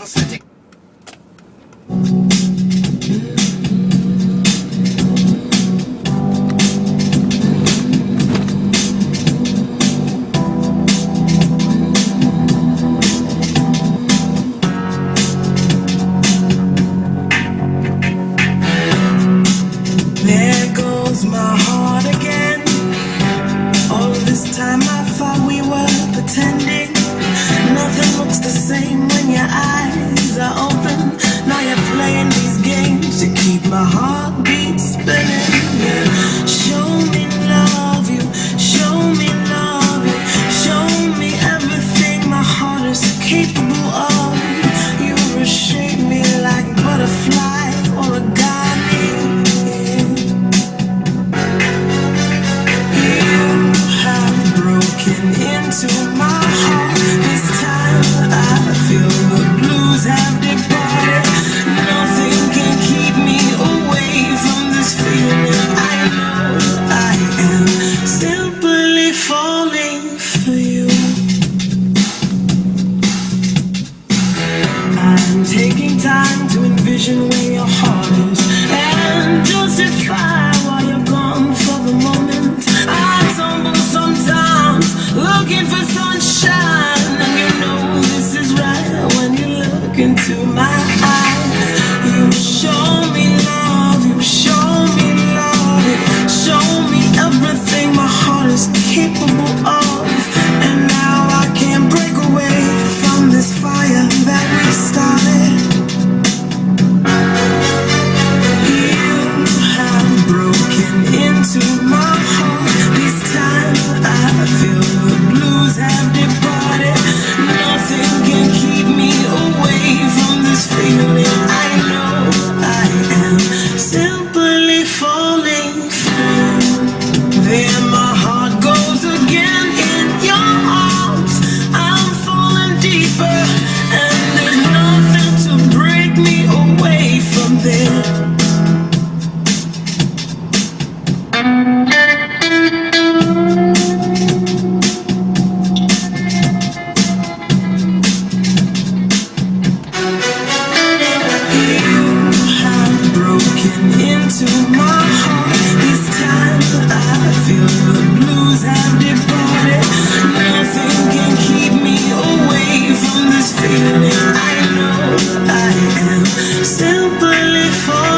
There goes my heart again. All this time I thought we were pretending. Nothing looks the same when your eyes are open. Now you're playing these games to keep my heartbeat spinning. Yeah. Show me love you, show me love you, show me everything my heart is capable of. You reshape me like butterfly origami. Into my heart. This time I feel the blues have departed. Nothing can keep me away from this feeling. I know I am simply falling for you. I'm taking time to envision where your heart is and justify why you're gone for the moment. I tumble sometimes looking for sunshine, and you know this is right when you look into my eyes. You show me love, you show me love, you show me everything my heart is capable of. And now I can't break away from this fire that we started. You have broken into my heart. This time I feel the blues have departed. Nothing can keep me away from this feeling. I know I am simply falling through. There my heart goes again in your arms. I'm falling deeper, and there's nothing to break me away from there. Into my heart. This time I feel the blues have departed. Nothing can keep me away from this feeling. I know I am simply falling.